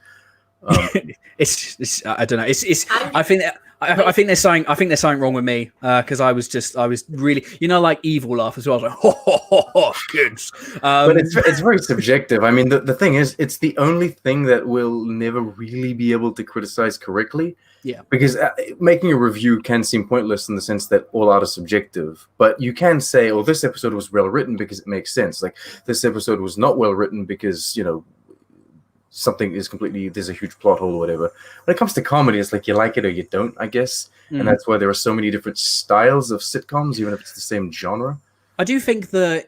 It's I don't know. I think there's something wrong with me because I was really like evil laugh as well. I was like, ho ho ho ho, kids. But it's very subjective. I mean, the thing is, it's the only thing that we'll never really be able to criticize correctly. Yeah, because making a review can seem pointless in the sense that all art is subjective. But you can say, "Oh, this episode was well written because it makes sense." Like this episode was not well written because something is there's a huge plot hole or whatever. When it comes to comedy, it's like you like it or you don't, I guess. And that's why there are so many different styles of sitcoms, even if it's the same genre. I do think that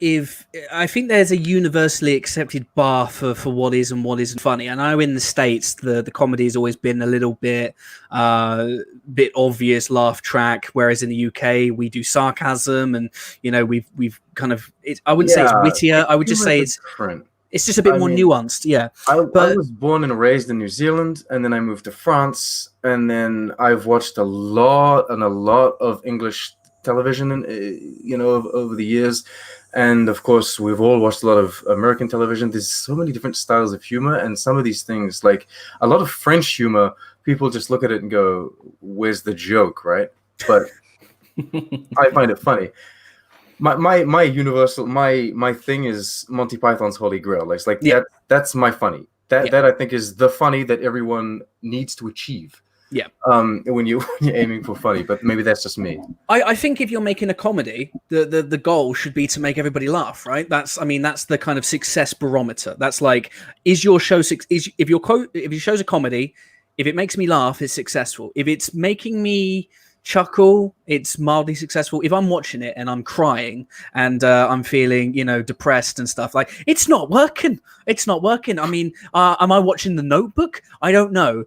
I think there's a universally accepted bar for what is and what isn't funny. I know in the States the comedy has always been a little bit obvious laugh track, whereas in the UK we do sarcasm and we've kind of I wouldn't say it's wittier. I would just say it's different. It's just a bit more nuanced, yeah. I was born and raised in New Zealand, and then I moved to France, and then I've watched a lot of English television, over the years, and of course we've all watched a lot of American television. There's so many different styles of humor, and some of these things, like a lot of French humor, people just look at it and go, "Where's the joke?" Right? But I find it funny. My universal my thing is Monty Python's Holy Grail. That's my funny. That I think is the funny that everyone needs to achieve. Yeah. When you're aiming for funny, but maybe that's just me. I think if you're making a comedy, the goal should be to make everybody laugh, right? That's the kind of success barometer. That's like, is your show if your show's a comedy, if it makes me laugh, it's successful. If it's making me chuckle, it's mildly successful. If I'm watching it and I'm crying and I'm feeling depressed and stuff, like it's not working. I mean, am I watching The Notebook? I don't know.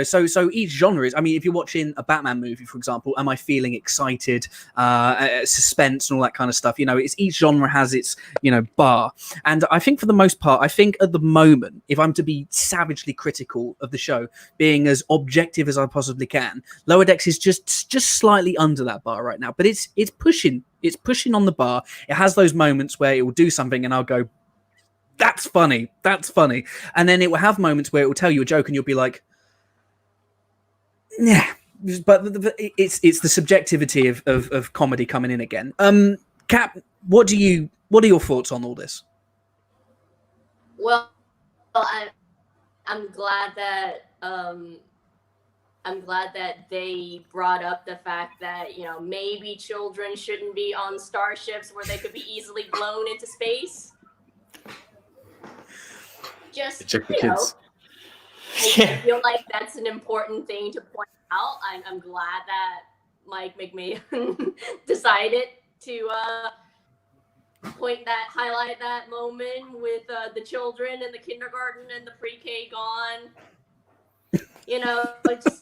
So each genre is, I mean, if you're watching a Batman movie, for example, am I feeling excited, suspense and all that kind of stuff? It's each genre has its bar. And I think for the most part, I think at the moment, if I'm to be savagely critical of the show, being as objective as I possibly can, Lower Decks is just slightly under that bar right now, but it's pushing on the bar. It has those moments where it will do something and I'll go, that's funny, and then it will have moments where it will tell you a joke and you'll be like, yeah. But it's the subjectivity of comedy coming in again. Cap, what are your thoughts on all this? Well, I'm glad that I'm glad that they brought up the fact that, you know, maybe children shouldn't be on starships where they could be easily blown into space. Just, Check the you know, kids. I feel like that's an important thing to point out. I'm glad that Mike McMahon decided to highlight that moment with the children in the kindergarten and the pre-K gone. You know, it's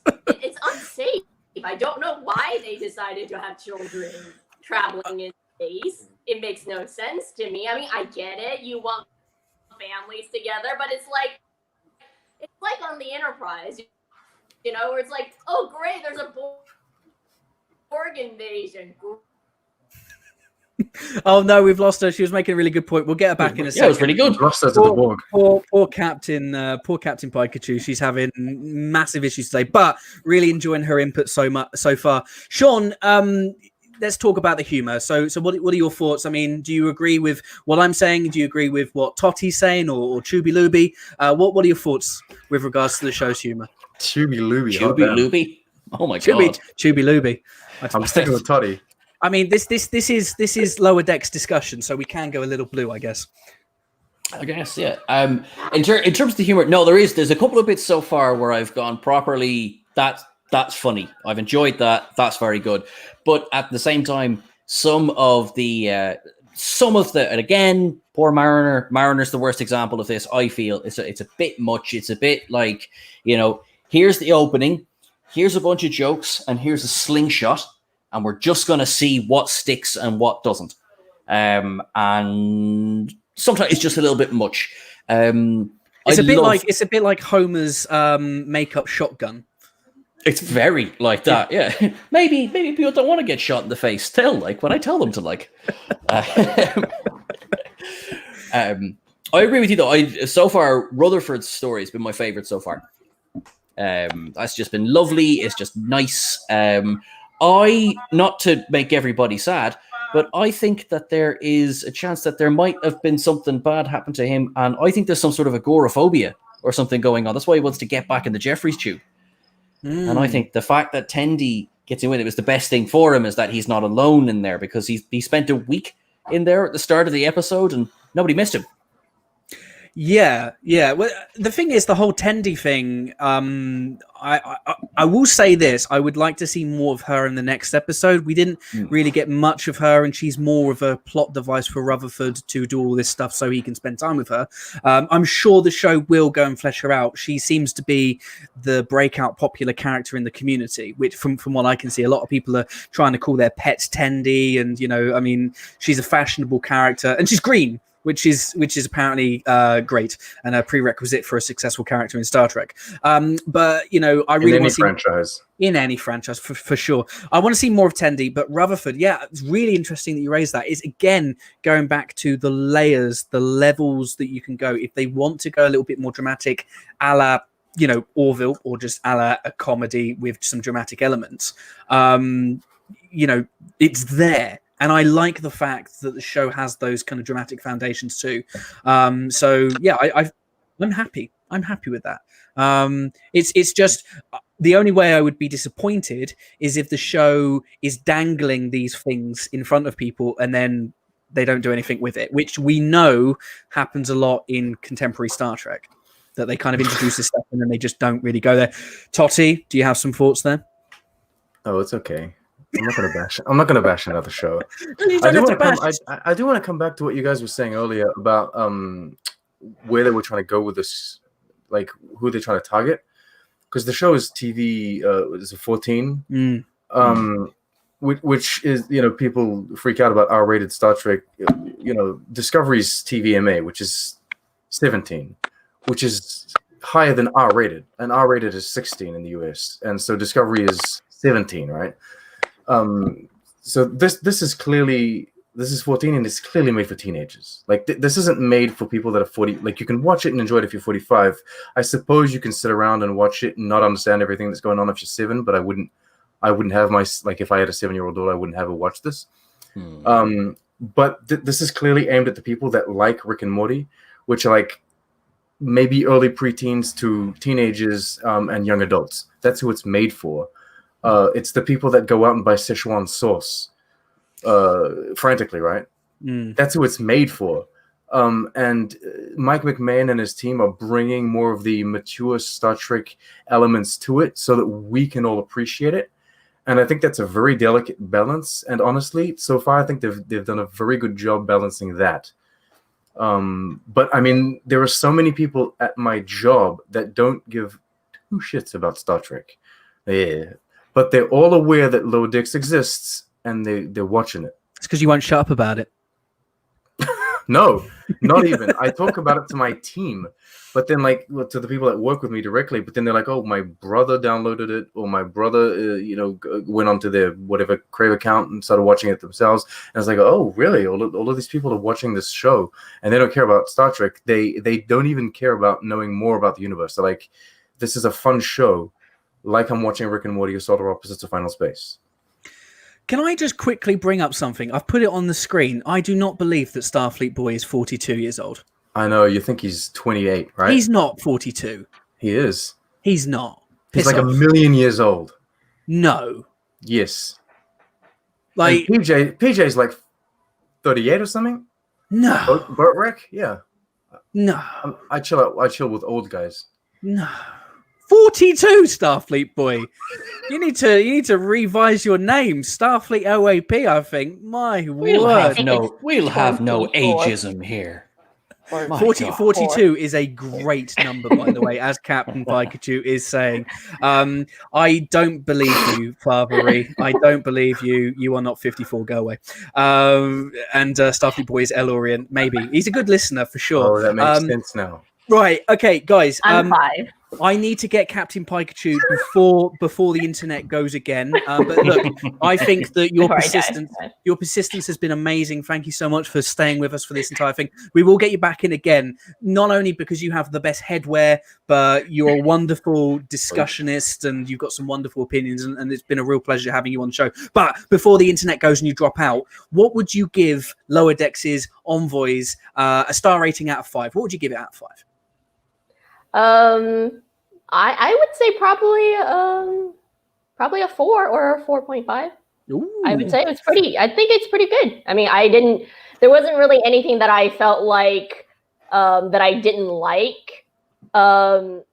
unsafe. I don't know why they decided to have children traveling in space. It makes no sense to me. I mean, I get it. You want families together, but it's like on the Enterprise, you know, where it's like, oh, great, there's a Borg invasion. Oh no, we've lost her. She was making a really good point. We'll get her back in a second. Yeah, it was pretty good. Lost her to the Borg. Poor Captain Pikachu. She's having massive issues today, but really enjoying her input so far. Sean, let's talk about the humor. So what are your thoughts? I mean, do you agree with what I'm saying? Do you agree with what Totti's saying or Chubby Looby? What are your thoughts with regards to the show's humor? Chubby Looby. Looby. Oh my god. Chubby Looby. I'm sticking with Toddy. I mean, this is Lower Decks discussion, so we can go a little blue, I guess. I guess, yeah. In terms of the humor, no, there's a couple of bits so far where I've gone properly. That's funny. I've enjoyed that. That's very good. But at the same time, some of the, and again, poor Mariner. Mariner's the worst example of this. I feel it's a bit much. It's a bit like, you know, here's the opening, here's a bunch of jokes, and here's a slingshot. And we're just going to see what sticks and what doesn't. And sometimes it's just a little bit much. It's a bit like Homer's makeup shotgun. It's very like that, yeah. Maybe people don't want to get shot in the face. When I tell them to like. I agree with you though. So far, Rutherford's story has been my favorite so far. That's just been lovely. It's just nice. Not to make everybody sad, but I think that there is a chance that there might have been something bad happen to him, and I think there's some sort of agoraphobia or something going on. That's why he wants to get back in the Jeffries tube. And I think the fact that Tendi gets in with it was the best thing for him, is that he's not alone in there, because he spent a week in there at the start of the episode and nobody missed him. Yeah. Well, the thing is, the whole Tendi thing. I will say this: I would like to see more of her in the next episode. We didn't really get much of her, and she's more of a plot device for Rutherford to do all this stuff so he can spend time with her. I'm sure the show will go and flesh her out. She seems to be the breakout popular character in the community, which, from what I can see, a lot of people are trying to call their pets Tendi, and I mean, she's a fashionable character, and she's green, which is apparently great and a prerequisite for a successful character in Star Trek. But I really want to see in any franchise for sure. I want to see more of Tendi, but Rutherford, yeah, it's really interesting that you raised that. Is again going back to the layers, the levels that you can go if they want to go a little bit more dramatic, a la Orville, or just a la a comedy with some dramatic elements. It's there. And I like the fact that the show has those kind of dramatic foundations too. So yeah, I'm happy. I'm happy with that. It's just the only way I would be disappointed is if the show is dangling these things in front of people and then they don't do anything with it, which we know happens a lot in contemporary Star Trek. That they kind of introduce this stuff and then they just don't really go there. Totti, do you have some thoughts there? Oh, it's okay. I'm not gonna bash another show. I do want to come back to what you guys were saying earlier about where they were trying to go with this, like who they're trying to target, because the show is TV. Is a 14, which is people freak out about R-rated Star Trek. Discovery's TVMA, which is 17, which is higher than R-rated, and R-rated is 16 in the US, and so Discovery is 17, right? So this is 14, and it's clearly made for teenagers. Like this isn't made for people that are 40. Like you can watch it and enjoy it if you're 45. I suppose you can sit around and watch it and not understand everything that's going on if you're 7. But I wouldn't have if I had a 7-year-old daughter, I wouldn't have her watch this. But this is clearly aimed at the people that like Rick and Morty, which are like maybe early preteens to teenagers and young adults. That's who it's made for. It's the people that go out and buy Szechuan sauce frantically, right? That's who it's made for. And Mike McMahon and his team are bringing more of the mature Star Trek elements to it so that we can all appreciate it. And I think that's a very delicate balance. And honestly, so far, I think they've done a very good job balancing that. But I mean, there are so many people at my job that don't give two shits about Star Trek. Yeah. But they're all aware that Lower Decks exists, and they're watching it. It's because you won't shut up about it. No, not even. I talk about it to my team, but then to the people that work with me directly. But then they're like, "Oh, my brother downloaded it, or my brother, went onto their whatever Crave account and started watching it themselves." And I was like, "Oh, really? All of these people are watching this show, and they don't care about Star Trek. They don't even care about knowing more about the universe. They're like, this is a fun show, like I'm watching Rick and Morty or Solar Opposites of Final Space." Can I just quickly bring up something? I've put it on the screen. I do not believe that Starfleet Boy is 42 years old. I know. You think he's 28, right? He's not 42. He is. He's not. He's Piss like off. a million years old. No. Yes. Like and PJ's like 38 or something? No. Burt Wreck? Yeah. No. I chill with old guys. No. 42, Starfleet Boy. You need to revise your name, Starfleet OAP. I think. My We'll word. have no ageism here. 42 is a great number, by the way, as Captain Pikachu is saying. I don't believe you, Father. I don't believe you. You are not 54. Go away. And Starfleet Boy is Elorian. Maybe he's a good listener for sure. Oh, that makes sense now. Right. Okay, guys. I'm 5. I need to get Captain Pikachu before the internet goes again. But look, I think that your persistence has been amazing. Thank you so much for staying with us for this entire thing. We will get you back in again, not only because you have the best headwear, but you're a wonderful discussionist and you've got some wonderful opinions, and it's been a real pleasure having you on the show. But before the internet goes and you drop out, what would you give Lower Decks' Envoys a star rating out of 5? What would you give it out of 5? I would say probably a 4 or a 4.5. I would say I think it's pretty good. I mean, there wasn't really anything that I felt like that I didn't like. And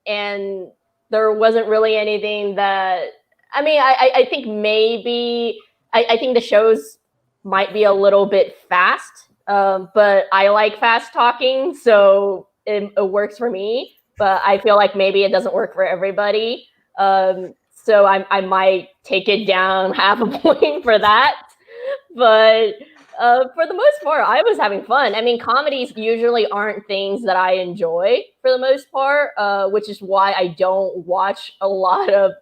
there wasn't really anything that, I mean, I think maybe, I think the shows might be a little bit fast, but I like fast talking, so it works for me. But I feel like maybe it doesn't work for everybody. So I might take it down half a point for that. But for the most part, I was having fun. I mean, comedies usually aren't things that I enjoy for the most part, which is why I don't watch a lot of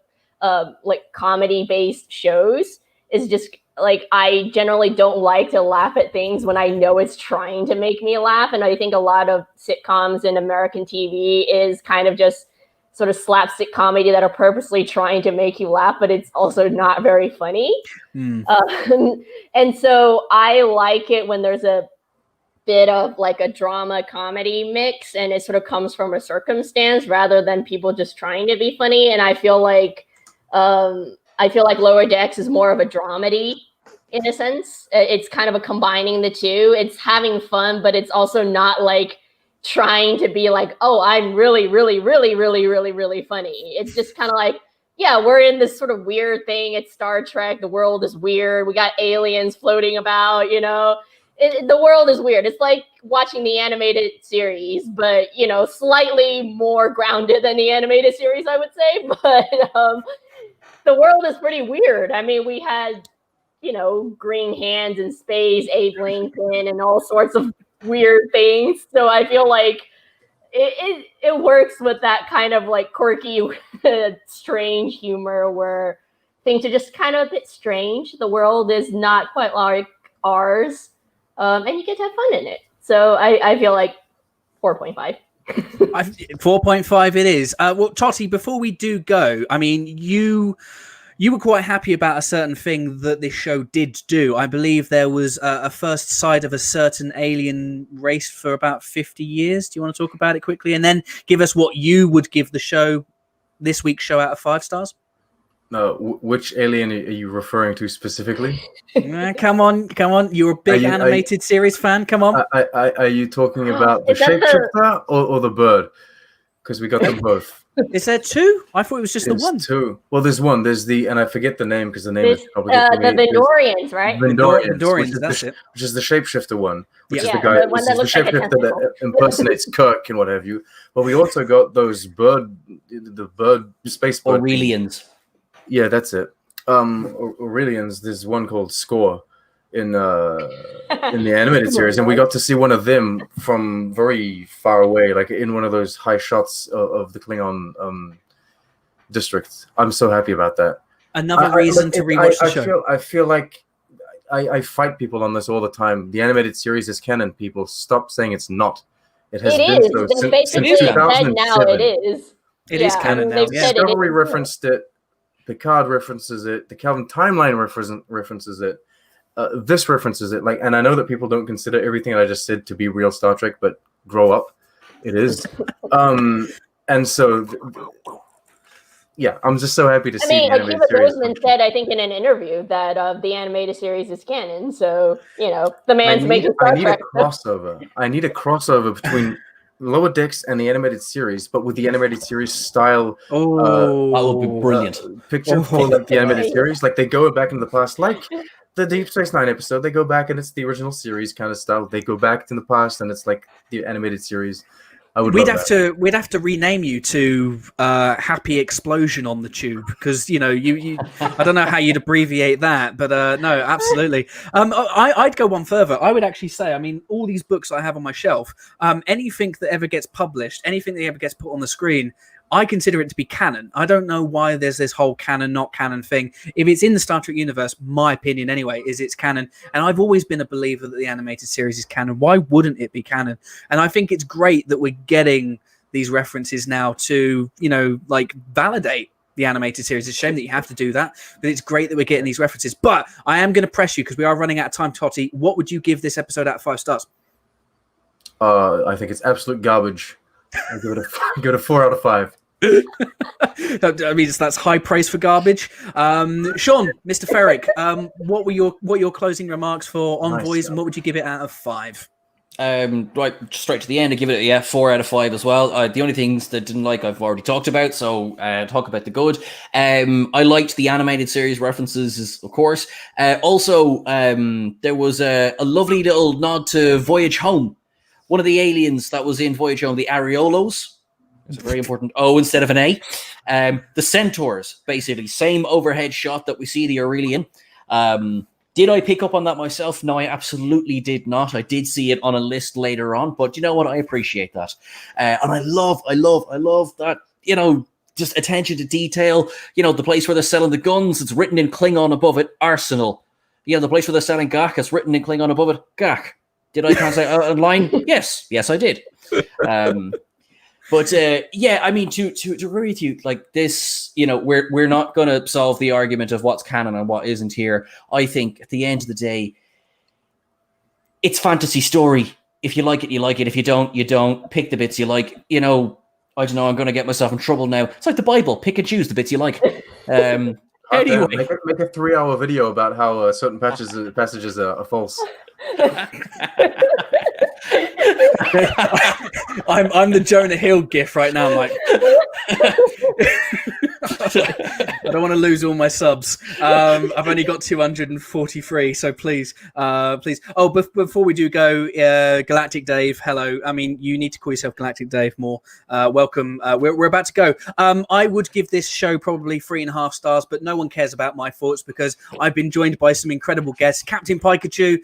like comedy-based shows. It's just like I generally don't like to laugh at things when I know it's trying to make me laugh. And I think a lot of sitcoms in American TV is kind of just sort of slapstick comedy that are purposely trying to make you laugh, but it's also not very funny. And so I like it when there's a bit of like a drama comedy mix and it sort of comes from a circumstance rather than people just trying to be funny. And I feel like Lower Decks is more of a dramedy in a sense. It's kind of a combining the two. It's having fun, but it's also not like trying to be like, oh, I'm really, really, really, really, really, really funny. It's just kind of like, yeah, we're in this sort of weird thing. It's Star Trek. The world is weird. We got aliens floating about, you know. The world is weird. It's like watching the animated series, but, you know, slightly more grounded than the animated series, I would say. But the world is pretty weird. I mean, we had, you know, green hands in space, Abe Lincoln, and all sorts of weird things. So I feel like it works with that kind of like quirky, strange humor where things are just kind of a bit strange. The world is not quite like ours, and you get to have fun in it. So I feel like 4.5. 4.5 it is. Well, Totty, before we do go, I mean, you were quite happy about a certain thing that this show did do. I believe there was a first sight of a certain alien race for about 50 years. Do you want to talk about it quickly? And then give us what you would give the show, this week's show, out of 5 stars? Which alien are you referring to specifically? Come on. You're a big animated series fan. Come on. Are you talking about the shapeshifter or the bird? Because we got them both. Is there 2? I thought it was just the one. 2. Well, there's one. There's and I forget the name because the name is probably the Vendorians, right? Vendorians, that's it. Which is the shapeshifter one, which is the Yeah, guy, the one that looks like a shapeshifter that impersonates Kirk and what have you. But we also got those the bird space bird. Aurelians. Yeah, that's it. Aurelians. There's one called Score in the animated series, and we got to see one of them from very far away, like in one of those high shots of the Klingon district. I'm so happy about that. Another reason to rewatch the show. I feel like I fight people on this all the time. The animated series is canon. People, stop saying it's not. It has been so since 2007. Now it is. It is canon now. Yeah. Discovery referenced it. Picard references it. The Kelvin timeline references it. This references it. And I know that people don't consider everything I just said to be real Star Trek, but grow up. It is. And so, I'm just so happy to see the animated series. Akiva Goldsman said, I think, in an interview that the animated series is canon. So, the man's making Star Trek. I need a crossover between Lower Decks and the animated series, but with the animated series style. That would be brilliant. Picture for the animated series. Like they go back into the past, like the Deep Space Nine episode. They go back and it's the original series kind of style. They go back to the past and it's like the animated series. We'd have to rename you to Happy Explosion on the Tube because you I don't know how you'd abbreviate that, but no, absolutely. I'd go one further. I would actually say, I mean, all these books I have on my shelf, anything that ever gets published, anything that ever gets put on the screen, I consider it to be canon. I don't know why there's this whole canon, not canon thing. If it's in the Star Trek universe, my opinion anyway, is it's canon. And I've always been a believer that the animated series is canon. Why wouldn't it be canon? And I think it's great that we're getting these references now to, validate the animated series. It's a shame that you have to do that, but it's great that we're getting these references. But I am going to press you because we are running out of time, Totty. What would you give this episode out of 5 stars? I think it's absolute garbage. I give it a 4 out of 5. I mean, that's high praise for garbage. Sean, Mr. Ferrick, what were your closing remarks for Envoys, and what would you give it out of 5? Right, straight to the end, I give it 4 out of 5 as well. The only things that didn't like, I've already talked about, so talk about the good. I liked the animated series references, of course. Also, there was a lovely little nod to Voyage Home. One of the aliens that was in Voyage Home, the Ariolos. It's a very important O instead of an A. The Centaurs, basically, same overhead shot that we see the Aurelian. Did I pick up on that myself? No, I absolutely did not. I did see it on a list later on, but you know what? I appreciate that. And I love that, just attention to detail. The place where they're selling the guns, it's written in Klingon above it, Arsenal. The place where they're selling Gak, it's written in Klingon above it, Gak. Did I translate out a line? Yes, I did. But I mean, to agree with you, like this, we're not going to solve the argument of what's canon and what isn't here. I think at the end of the day, it's fantasy story. If you like it, you like it. If you don't, you don't. Pick the bits you like. I don't know. I'm going to get myself in trouble now. It's like the Bible. Pick and choose the bits you like. Anyway, make a 3-hour video about how certain passages are false. I'm the Jonah Hill gif right now. I'm like, I don't want to lose all my subs. I've only got 243, so please. Oh, before we do go, Galactic Dave, hello. I mean, you need to call yourself Galactic Dave more. Welcome. We're about to go. I would give this show probably 3.5 stars, but no one cares about my thoughts because I've been joined by some incredible guests. Captain Pikachu,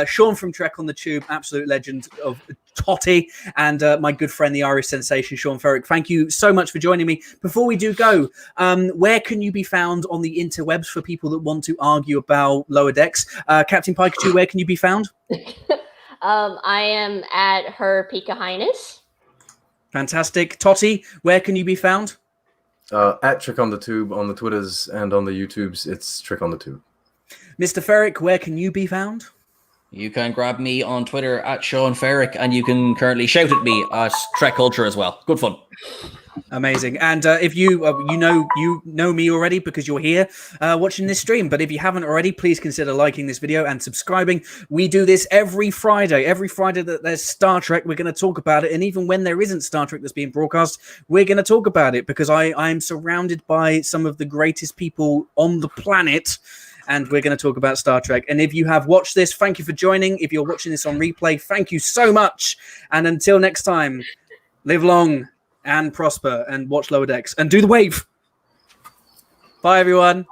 Sean from Trek on the Tube, absolute legend of Totty, and my good friend, the Irish sensation, Sean Ferrick. Thank you so much for joining me. Before we do go, where can you be found on the interwebs for people that want to argue about Lower Decks? Captain Pikachu, where can you be found? I am at Her Pika Highness. Fantastic. Totty, where can you be found? At Trick on the Tube on the Twitters and on the YouTubes, it's Trick on the Tube. Mr. Ferrick, where can you be found? You can grab me on Twitter at Sean Ferrick, and you can currently shout at me at Trek Culture as well. Good fun. Amazing. And if you know me already because you're here watching this stream, but if you haven't already, please consider liking this video and subscribing. We do this every Friday. Every Friday that there's Star Trek, we're going to talk about it. And even when there isn't Star Trek that's being broadcast, we're going to talk about it because I'm surrounded by some of the greatest people on the planet. And we're going to talk about Star Trek. And if you have watched this, thank you for joining. If you're watching this on replay, thank you so much. And until next time, live long and prosper and watch Lower Decks and do the wave. Bye, everyone.